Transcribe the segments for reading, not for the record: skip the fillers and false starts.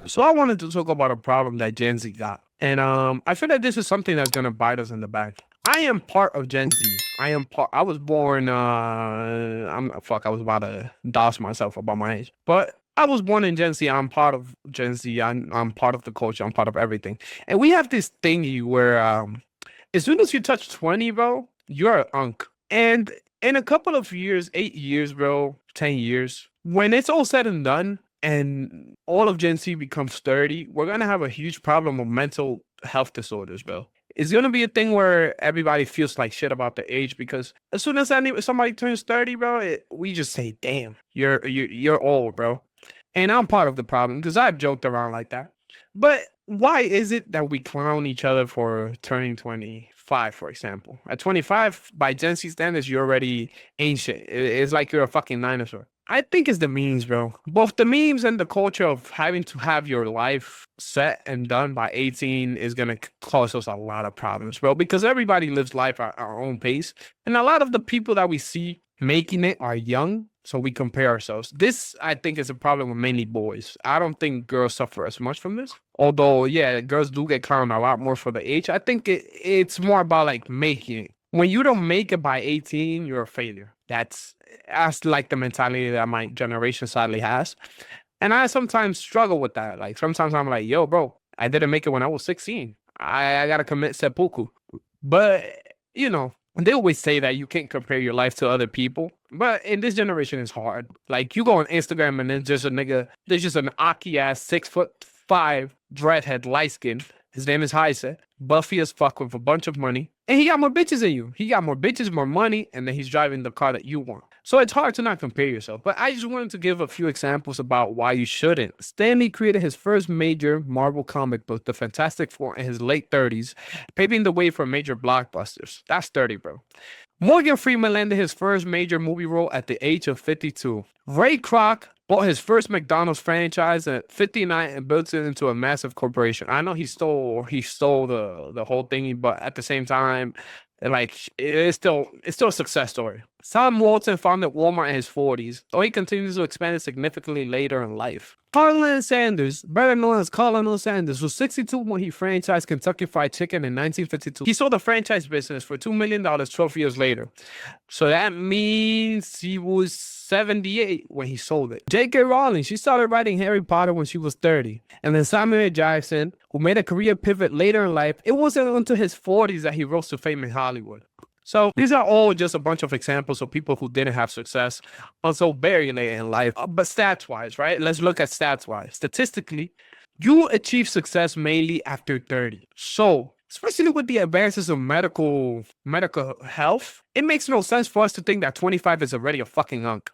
So I wanted to talk about a problem that Gen Z got. And I feel that this is something that's gonna bite us in the back. I am part of Gen Z. I was born I was about to doss myself about my age. But I was born in Gen Z. I'm part of Gen Z. I'm part of the culture. I'm part of everything. And we have this thingy where as soon as you touch 20, bro, you're an unk. And in a couple of years, 8 years, bro, 10 years, when it's all said and done, and all of Gen Z becomes 30, we're gonna have a huge problem of mental health disorders, bro. It's gonna be a thing where everybody feels like shit about the age because as soon as somebody turns 30, bro, we just say, "Damn, you're old, bro." And I'm part of the problem because I've joked around like that. But why is it that we clown each other for turning 25, for example? At 25, by Gen Z standards, you're already ancient. It's like you're a fucking dinosaur. I think it's the memes, bro. Both the memes and the culture of having to have your life set and done by 18 is going to cause us a lot of problems, bro, because everybody lives life at our own pace. And a lot of the people that we see making it are young. So we compare ourselves. This, I think, is a problem with mainly boys. I don't think girls suffer as much from this. Although, yeah, girls do get clowned a lot more for the age. I think it's more about like making it. When you don't make it by 18, you're a failure. That's like the mentality that my generation sadly has. And I sometimes struggle with that. Like sometimes I'm like, yo, bro, I didn't make it when I was 16. I gotta commit seppuku. But they always say that you can't compare your life to other people. But in this generation, it's hard. Like you go on Instagram and there's just an Aki ass 6'5" dreadhead light skin. His name is Heise, buffy as fuck with a bunch of money. And he got more bitches than you. He got more bitches, more money, and then he's driving the car that you want. So it's hard to not compare yourself. But I just wanted to give a few examples about why you shouldn't. Stan Lee created his first major Marvel comic book, The Fantastic Four, in his late 30s, paving the way for major blockbusters. That's 30, bro. Morgan Freeman landed his first major movie role at the age of 52. Ray Kroc bought his first McDonald's franchise at 59 and built it into a massive corporation. I know he stole the whole thingy, but at the same time, like it's still a success story. Sam Walton founded Walmart in his 40s, though he continues to expand it significantly later in life. Colonel Sanders, better known as Colonel Sanders, was 62 when he franchised Kentucky Fried Chicken in 1952. He sold the franchise business for $2 million 12 years later. So that means he was 78 when he sold it. J.K. Rowling, she started writing Harry Potter when she was 30. And then Samuel Jackson, who made a career pivot later in life, it wasn't until his 40s that he rose to fame in Hollywood. So these are all just a bunch of examples of people who didn't have success until very late in life. But stats-wise, right? Let's look at stats-wise. Statistically, you achieve success mainly after 30. So especially with the advances of medical health, it makes no sense for us to think that 25 is already a fucking unk.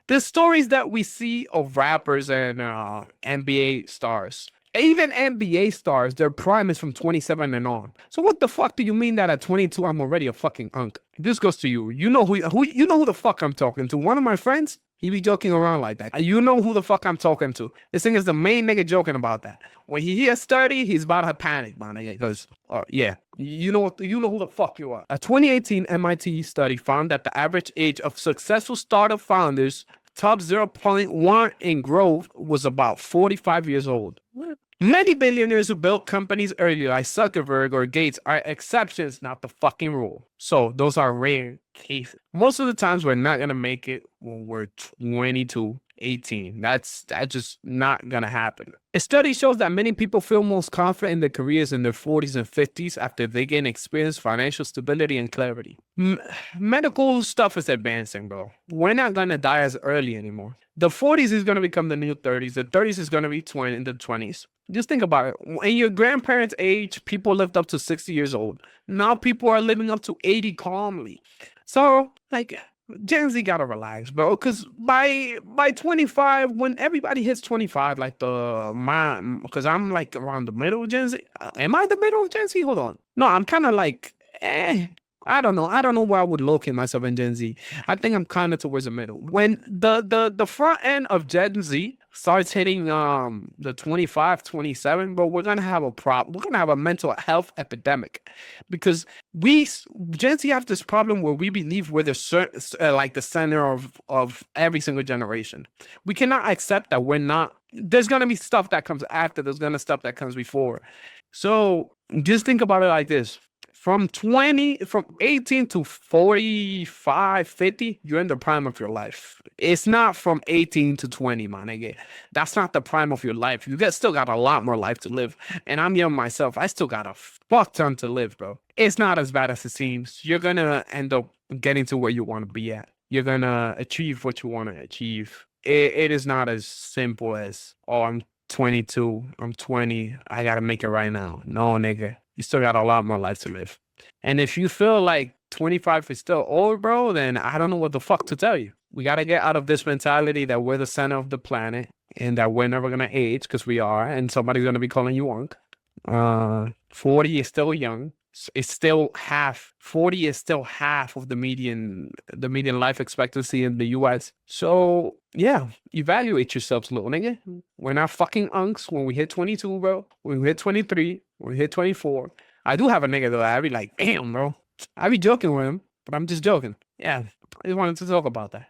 The stories that we see of rappers and NBA stars, even NBA stars, their prime is from 27 and on. So what the fuck do you mean that at 22 I'm already a fucking unk? This goes to you. You know who the fuck I'm talking to. One of my friends, he be joking around like that. You know who the fuck I'm talking to. This thing is the main nigga joking about that. When he hears 30, he's about to panic, my nigga. Because, yeah, you know who the fuck you are. A 2018 MIT study found that the average age of successful startup founders, top 0.1 in growth, was about 45 years old. Many billionaires who built companies early, like Zuckerberg or Gates, are exceptions, not the fucking rule. So those are rare cases. Most of the times we're not gonna make it when we're 22, 18. That's just not gonna happen. A study shows that many people feel most confident in their careers in their 40s and 50s after they gain experience, financial stability, and clarity. Medical stuff is advancing, bro. We're not gonna die as early anymore. The 40s is gonna become the new 30s. The 30s is gonna be in the 20s. Just think about it. In your grandparents' age, people lived up to 60 years old. Now people are living up to 80 calmly. So, like, Gen Z gotta relax, bro. Because by 25, when everybody hits 25, like because I'm like around the middle of Gen Z. Am I the middle of Gen Z? Hold on. No, I'm kind of like, I don't know. I don't know where I would locate myself in Gen Z. I think I'm kind of towards the middle. When the front end of Gen Z starts hitting the 25, 27, bro, we're gonna have a problem. We're gonna have a mental health epidemic because Gen Z have this problem where we believe we're like the center of every single generation. We cannot accept that we're not. There's gonna be stuff that comes after. There's gonna stuff that comes before. So just think about it like this. From 18 to 45, 50, you're in the prime of your life. It's not from 18 to 20, my nigga. That's not the prime of your life. Still got a lot more life to live. And I'm young myself. I still got a fuck ton to live, bro. It's not as bad as it seems. You're gonna end up getting to where you want to be at. You're gonna achieve what you want to achieve. It is not as simple as, oh, I'm 22, I'm 20, I gotta make it right now. No, nigga. You still got a lot more life to live. And if you feel like 25 is still old, bro, then I don't know what the fuck to tell you. We got to get out of this mentality that we're the center of the planet and that we're never going to age, because we are, and somebody's going to be calling you unk. 40 is still young. It's still half. 40 is still half of the median life expectancy in the US. So yeah, evaluate yourselves, little nigga. We're not fucking unks when we hit 22, bro. When we hit 23, when we hit 24. I do have a nigga though. I be like, damn, bro. I be joking with him, but I'm just joking. Yeah, I just wanted to talk about that.